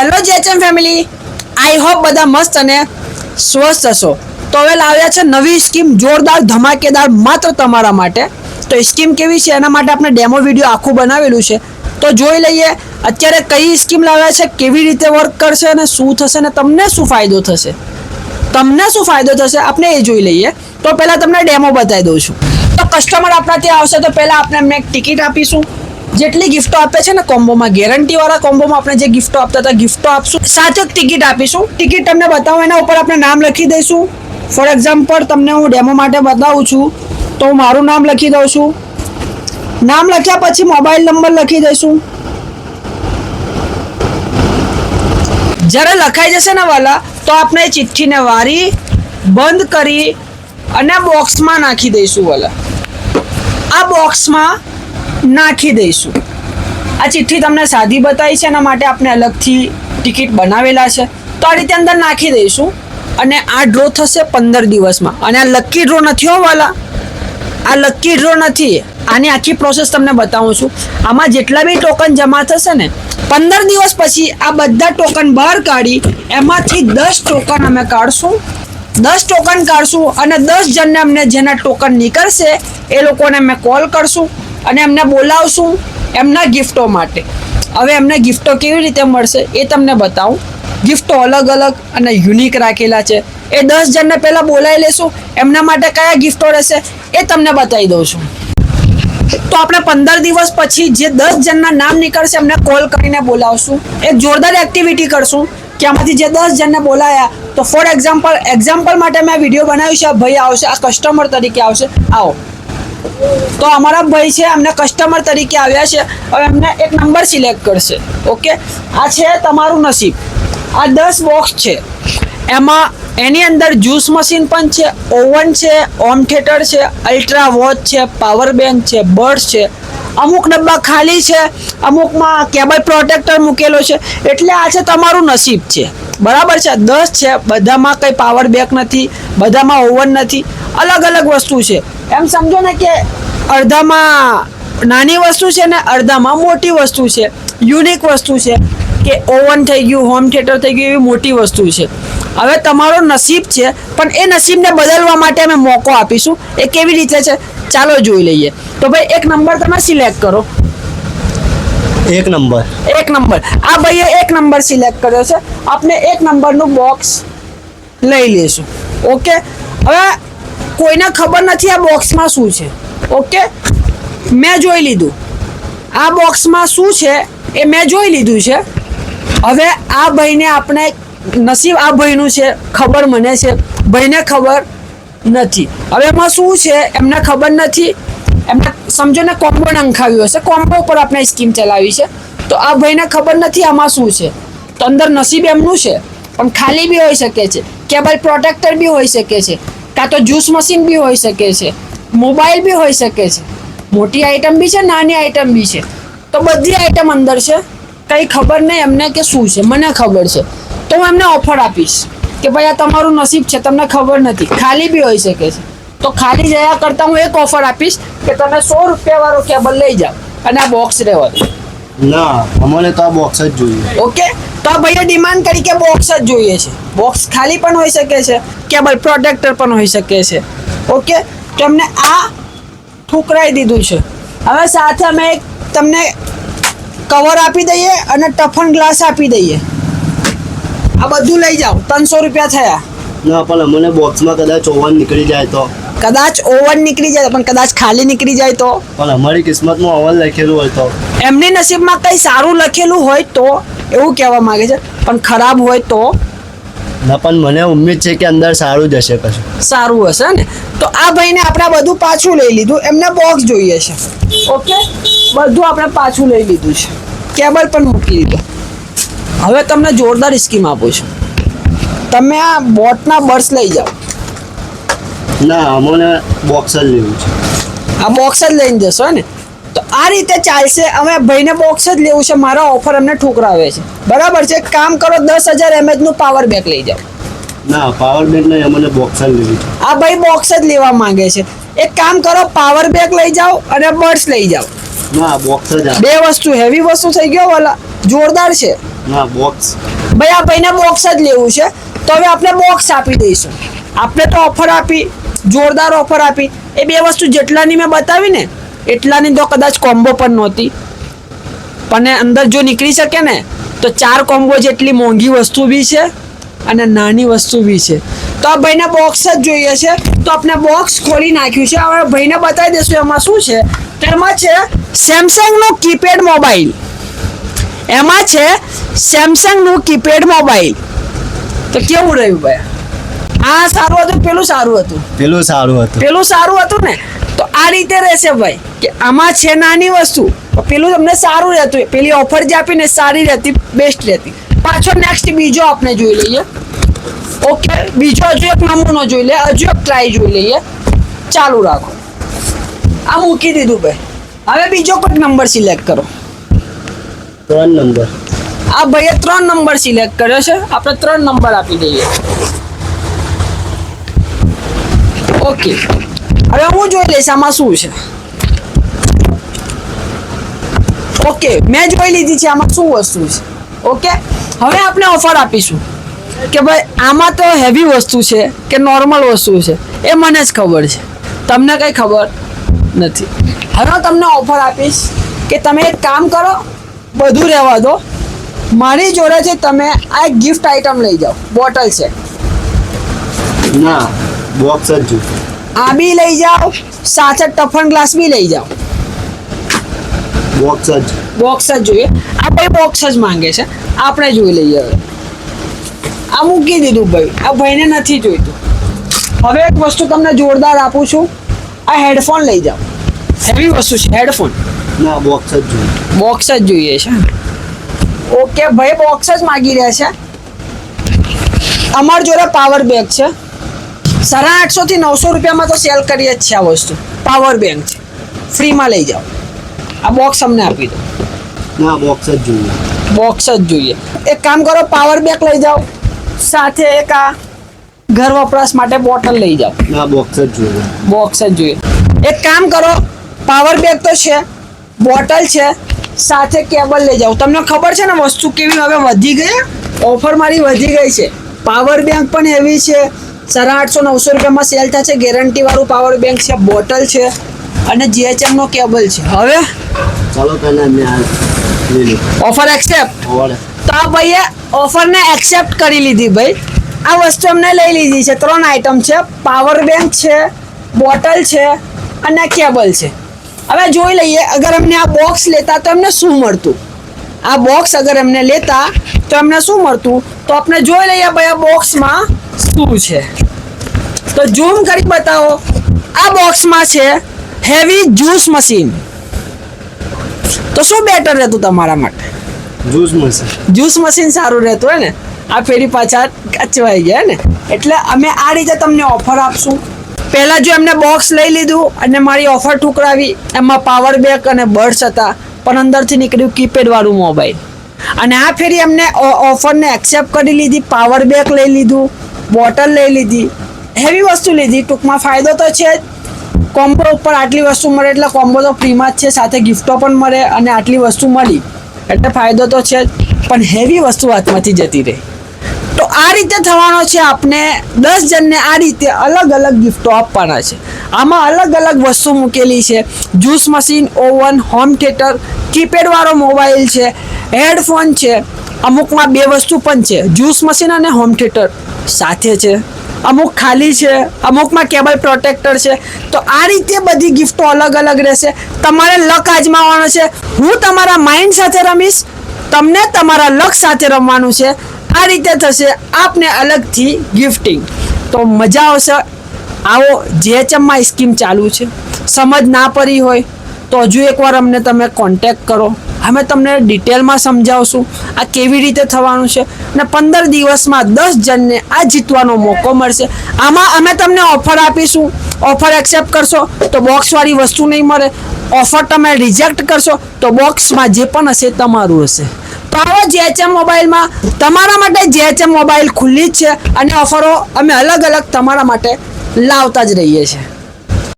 Hello જેચએમ family, I hope બધા મસ્ત અને સ્વસ્થ હશો. તો હવે લાવ્યા છે નવી સ્કીમ, જોરદાર ધમાકેદાર માત્ર તમારા માટે. તો એ સ્કીમ કેવી છે એના માટે આપણે ડેમો વિડીયો આખું બનાવેલું છે, તો જોઈ લઈએ અત્યારે કઈ સ્કીમ લાવ્યા છે, કેવી રીતે વર્ક કરશે અને શું થશે અને તમને શું ફાયદો થશે. આપણે એ જોઈ લઈએ. તો પહેલાં તમને ડેમો બતાવી દઉં છું. તો કસ્ટમર આપણા ત્યાં આવશે તો પહેલાં આપણે એમને એક ટિકિટ આપીશું. જેટલી ગિફ્ટો આપે છે ને કોમ્બોમાં, ગેરંટીવાળા કોમ્બોમાં આપણે જે ગિફ્ટો આપતા હતા ગિફ્ટો આપશું, સાથે જ ટિકિટ આપીશું. ટિકિટ તમને બતાવું, એના ઉપર આપણે નામ લખી દઈશું. ફોર એક્ઝામ્પલ તમને હું ડેમો માટે બતાવું છું તો હું મારું નામ લખી દઉં છું. નામ લખ્યા પછી મોબાઈલ નંબર લખી દઈશું. જ્યારે લખાઈ જશે ને વાલા, તો આપણે ચિઠ્ઠીને વારી બંધ કરી અને બોક્સમાં નાખી દઈશું. વાલા આ બોક્સમાં નાખી દઈશું. આ ચિઠ્ઠી તમને સાદી બતાવી છે, એના માટે આપણે અલગથી ટિકિટ બનાવેલા છે. તો આ રીતે અંદર નાખી દઈશું અને આ ડ્રો થશે 15 દિવસમાં. અને આ લકી ડ્રો નથી હો વાલા, આ લકી ડ્રો નથી. આની આખી પ્રોસેસ તમને બતાવું છું. આમાં જેટલા બી ટોકન જમા થશે ને 15 દિવસ પછી આ બધા ટોકન બહાર કાઢી એમાંથી 10 ટોકન અમે કાઢશું. 10 ટોકન કાઢશું અને 10 જણને અમને જેના ટોકન નીકળશે એ લોકોને અમે કોલ કરશું અને એમને બોલાવશું એમના ગિફ્ટો માટે. હવે એમને ગિફ્ટો કેવી રીતે મળશે એ તમને બતાવું. ગિફ્ટો અલગ અલગ અને યુનિક રાખેલા છે. એ 10 જણને પહેલાં બોલાવી લેશું. એમના માટે કયા ગિફ્ટો રહેશે એ તમને બતાવી દઉં છું. તો આપણે 15 દિવસ પછી જે 10 જણના નામ નીકળશે એમને કોલ કરીને બોલાવશું. એક જોરદાર એક્ટિવિટી કરશું કે આમાંથી જે 10 જણને બોલાયા, તો ફોર એક્ઝામ્પલ માટે મેં વિડીયો બનાવ્યું છે. ભાઈ આવશે, આ કસ્ટમર તરીકે આવશે. આવો, તો અમારા ભાઈ છે, અમને કસ્ટમર તરીકે આવ્યા છે. હવે એમને એક નંબર સિલેક્ટ કરશે. ઓકે, આ છે તમારું નસીબ. આ 10 બોક્સ છે, એમાં એની અંદર જ્યુસ મશીન પણ છે, ઓવન છે, હોમ થિયેટર છે, અલ્ટ્રા વોચ છે, પાવર બેંક છે, બર્ડ્સ છે. અમુક ડબ્બા ખાલી છે, અમુકમાં કેબલ પ્રોટેક્ટર મૂકેલો છે. એટલે આ છે તમારું નસીબ છે, બરાબર છે. 10 છે, બધામાં કંઈ પાવર બેંક નથી, બધામાં ઓવન નથી, અલગ અલગ વસ્તુ છે. એમ સમજો ને કે અડધામાં નાની વસ્તુ છે ને અડધામાં મોટી વસ્તુ છે, યુનિક વસ્તુ છે. કે ઓવન થઈ ગયું, હોમ થિયેટર થઈ ગયું, એવી મોટી વસ્તુ છે. હવે તમારો નસીબ છે, પણ એ નસીબને બદલવા માટે અમે મોકો આપીશું. એ કેવી રીતે છે ચાલો જોઈ લઈએ. તો ભાઈ એક નંબર તમે સિલેક્ટ કરો. એક નંબર. આ ભાઈએ એક નંબર સિલેક્ટ કર્યો છે. આપણે એક નંબરનું બોક્સ લઈ લઈશું. ઓકે, હવે કોઈને ખબર નથી આ બોક્સમાં શું છે. ઓકે, મેં જોઈ લીધું આ બોક્સમાં શું છે એ મેં જોઈ લીધું છે. હવે આ ભાઈને આપણે નસીબ આ ભાઈનું છે, ખબર મને છે, ભાઈને ખબર નથી. હવે એમાં શું છે એમને ખબર નથી. એમને સમજો ને કોમ્બો નંખાવ્યું હશે, કોમ્બો ઉપર આપણે સ્કીમ ચલાવી છે. તો આ ભાઈને ખબર નથી આમાં શું છે. તો અંદર નસીબ એમનું છે, પણ ખાલી બી હોઈ શકે છે, કેબલ પ્રોટેક્ટર બી હોઈ શકે છે, કાં તો જ્યુસ મશીન બી હોઈ શકે છે, મોબાઈલ બી હોઈ શકે છે, મોટી આઈટમ બી છે, નાની આઈટમ બી છે. તો બધી આઈટમ અંદર છે. કંઈ ખબર નહીં એમને કે શું છે, મને ખબર છે. તો હું એમને ઓફર આપીશ કે ભાઈ આ તમારું નસીબ છે, તમને ખબર નથી, ખાલી બી હોઈ શકે છે. તો ખાલી જયા કરતાં હું એક ઓફર આપીશ કે તમે 100 રૂપિયાવાળો કેબલ લઈ જાઓ અને આ બોક્સ રહેવા દો. ના, અમને તો આ બોક્સ જ જોઈએ. ઓકે, તો આ ભાઈએ ડિમાન્ડ કરી કે બોક્સ જ જોઈએ છે. બોક્સ ખાલી પણ હોઈ શકે છે, કેબલ પ્રોટેક્ટર પણ હોઈ શકે છે. ઓકે, તો એમને આ ઠુકરાઈ દીધું છે. હવે સાથે અમે તમને કવર આપી દઈએ અને ટફન ગ્લાસ આપી દઈએ. આ બધું લઈ જાઓ, 300 રૂપિયા થયા. ના, પણ અમને બોક્સમાં કદાચ ઓવન નીકળી જાય તો. કદાચ ઓવન નીકળી જાય પણ કદાચ ખાલી નીકળી જાય તો. પણ અમારી કિસ્મતમાં ઓવન લખેલું હોય તો. એમની નસીબમાં કંઈ સારું લખેલું હોય તો એવું કહેવા માંગે છે, પણ ખરાબ હોય તો. ના, પણ મને ઉમ્મીદ છે કે અંદર સારું જ હશે, કશું સારું હશે ને. તો આ ભાઈને આપણે બધું પાછું લઈ લીધું. એમને બોક્સ જોઈએ છે. ઓકે, બધું આપણે પાછું લઈ લીધું છે, કેબલ પણ મૂકી દીધો. હવે તમને જોરદાર સ્કીમ આપું છું. તમે આ બોટના બર્ડ્સ લઈ જાઓ. ના, અમને બોક્સ જ લેવું છે. આ બોક્સ જ લઈને જશો ને, તો આ રીતે ચાલશે. હવે ભાઈને બોક્સ જ લેવું છે, મારા ઓફર અમને ઠુકરાવે છે, બરાબર છે. એક કામ કરો, 10,000 mAh નું પાવર બેંક લઈ જાઓ. ના, પાવર બેંક નહીં, અમને બોક્સ જ લેવું છે. આ ભાઈ બોક્સ જ લેવા માંગે છે. એક કામ કરો, પાવર બેંક લઈ જાઓ અને બર્ડ્સ લઈ જાઓ. ના, બોક્સ જ. બે વસ્તુ હેવી વસ્તુ થઈ ગયો વાલા, જોરદાર છે. ના બોક્સ. ભાઈ આ ભાઈને બોક્સ જ લેવું છે તો હવે આપણે બોક્સ આપી દઈશું. આપણે તો ઓફર આપી, જોરદાર ઓફર આપી. એ બે વસ્તુ જેટલાની મેં બતાવી ને એટલાની તો કદાચ કોમ્બો પણ નહોતી, પણ અંદર જો નીકળી શકે ને તો 4 કોમ્બો જેટલી મોંઘી વસ્તુ બી છે અને નાની વસ્તુ બી છે. તો આ ભાઈને બોક્સ જ જોઈએ છે તો આપણે બોક્સ ખોલી નાખ્યું છે. હવે ભાઈને બતાવી દઈશું એમાં શું છે. તો એમાં છે સેમસંગનો કીપેડ મોબાઈલ. એમાં છે સેમસંગનું કીપેડ મોબાઈલ. તો કેવું રહ્યું ભાઈ? આ સારું હતું, પેલું સારું હતું? પેલું સારું હતું. પેલું સારું હતું ને? તો આ રીતે રહેશે ભાઈ કે આમાં છે નાની વસ્તુ, પેલું તમને સારું રહેતું. પેલી ઓફર જે આપીને સારી રહેતી, બેસ્ટ રહેતી. પાછો નેક્સ્ટ બીજો આપણે જોઈ લઈએ. ઓકે, બીજો હજુ એક નમૂનો જોઈ લે, હજુ એક ટ્રાય જોઈ લઈએ. ચાલુ રાખો. આ મૂકી દીધું ભાઈ. હવે બીજો કોઈક નંબર સિલેક્ટ કરો. 3 નંબર. આ ભાઈએ 3 નંબર સિલેક્ટ કર્યો છે. આપણે 3 નંબર આપી દઈએ. ઓકે, હવે હું જોઈ લઈશ આમાં શું છે. ઓકે, મેં જોઈ લીધી છે આમાં શું વસ્તુ છે. ઓકે, હવે આપણે ઓફર આપીશું કે ભાઈ આમાં તો હેવી વસ્તુ છે કે નોર્મલ વસ્તુ છે એ મને જ ખબર છે, તમને કંઈ ખબર નથી. હવે હું તમને ઓફર આપીશ કે તમે એક કામ કરો, બધું રહેવા દો, મારી જોડે છે તમે આ એક ગિફ્ટ આઇટમ લઈ જાઓ. બોટલ છે. ના બોક્સ જ જોઈએ. આ બી લઈ જાઓ, સાથે ટફન ગ્લાસ બી લઈ જાઓ. બોક્સ જ. બોક્સ જ જોઈએ. આ ભાઈ બોક્સ જ માંગે છે, આપણે જોઈ લઈએ. હવે આ મૂકી દીધું ભાઈ, આ ભાઈને નથી જોઈતું. હવે એક વસ્તુ તમને જોરદાર આપું છું. આ હેડફોન લઈ જાઓ. હેવી વસ્તુ છે હેડફોન. ના બોક્સ જ જોઈએ. બોક્સ જ જોઈએ છે. ઓકે ભાઈ, બોક્સ જ માગી રહ્યા છે. અમારી જોડે પાવર બેંક છે. 850 થી 900 રૂપિયામાં તો સેલ કરીએ જ છે આ વસ્તુ. પાવર બેંક છે, ફ્રીમાં લઈ જાઓ. આ બોક્સ અમને આપી દો. ના બોક્સ જ જોઈએ. બોક્સ જ જોઈએ. એક કામ કરો, પાવર બેંક લઈ જાઓ, સાથે એક આ ઘર વપરાશ માટે બોટલ લઈ જાઓ. ના બોક્સ જ જોઈએ. બોક્સ જ જોઈએ. એક કામ કરો, પાવર બેંક તો છે, બોટલ છે, સાથે કેબલ લઈ જાઓ. તમને ખબર છે ને વસ્તુ કેવી હવે વધી ગઈ, ઓફર મારી વધી ગઈ છે. પાવર બેંક પણ એવી છે, 850-900 રૂપિયામાં સેલ થશે. ગેરંટી વાળું પાવર બેંક છે, બોટલ છે અને GHM નો કેબલ છે. હવે ચાલો પહેલા મેં આ લઈ લો. Offer accept. ઓર્ડર. તો આ ભાઈએ ઓફરને એક્સેપ્ટ કરી લીધી ભાઈ. આ વસ્તુ અમને લઈ લીધી છે. 3 આઈટમ છે, પાવર બેંક છે, બોટલ છે અને કેબલ છે. હવે જોઈ લઈએ અગર અમને આ બોક્સ લેતા તો એમને શું મળતું. આ બોક્સ અગર એમને લેતા તો એમને શું મળતું, તો આપણે જોઈ લઈએ ભાઈ આ બોક્સમાં શું છે. તો ઝૂમ કરી બતાવો. આ બોક્સમાં છે હેવી જ્યુસ મશીન. તો શું બેટર રહેતું તમારા માટે? Juice machine. જ્યુસ મશીન સારું રહેતું હોય ને. આ ફેરી પાછા કચવાઈ ગયા ને, એટલે અમે આ રીતે તમને ઓફર આપશું. પહેલાં જો એમને બોક્સ લઈ લીધું અને મારી ઓફર ઠુકરાવી, એમાં પાવર બેંક અને બર્ડ્સ હતા, પણ અંદરથી નીકળ્યું કીપેડવાળું મોબાઈલ. અને આ ફેરી એમને ઓફરને એક્સેપ્ટ કરી લીધી, પાવર બેંક લઈ લીધું, બોટલ લઈ લીધી, હેવી વસ્તુ લીધી. ટૂંકમાં ફાયદો તો છે જ. કોમ્બો ઉપર આટલી વસ્તુ મળે એટલે કોમ્બો તો ફ્રીમાં જ છે, સાથે ગિફ્ટો પણ મળે અને આટલી વસ્તુ મળી એટલે ફાયદો તો છે જ. પણ હેવી વસ્તુ હાથમાંથી જતી રહી. તો આ રીતે થવાનો છે. આપણે 10 જણને આ રીતે અલગ અલગ ગિફ્ટો આપવાના છે. આમાં અલગ અલગ વસ્તુ મૂકેલી છે. Juice machine, oven, home theatre, કીપેડવાળો મોબાઈલ છે, હેડફોન છે, અમુકમાં 2 વસ્તુ પણ છે, જ્યુસ મશીન અને હોમ થિયેટર સાથે છે, અમુક ખાલી છે, અમુકમાં કેબલ પ્રોટેક્ટર છે. તો આ રીતે બધી ગિફ્ટો અલગ અલગ રહેશે. તમારે લક આજમાવવાનો છે. હું તમારા માઇન્ડ સાથે રમીશ, તમને તમારા લક સાથે રમવાનું છે. આ રીતે થશે આપને અલગથી ગિફ્ટિંગ. તો મજા આવશે. આવો GHMમાં સ્કીમ ચાલુ છે. સમજ ના પડી હોય તો હજુ એકવાર અમને તમે કોન્ટેક્ટ કરો, અમે તમને ડિટેલમાં સમજાવશું આ કેવી રીતે થવાનું છે. અને 15 દિવસમાં 10 જણને આ જીતવાનો મોકો મળશે. આમાં અમે તમને ઓફર આપીશું. ઓફર એક્સેપ્ટ કરશો તો બોક્સવાળી વસ્તુ નહીં મળે. ઓફર તમે રિજેક્ટ કરશો તો બોક્સમાં જે પણ હશે તમારું હશે. તો આવો GHM મોબાઈલમાં તમારા માટે GHM મોબાઈલ ખુલ્લી જ છે અને ઓફરો અમે અલગ અલગ તમારા માટે લાવતા જ રહીએ છીએ.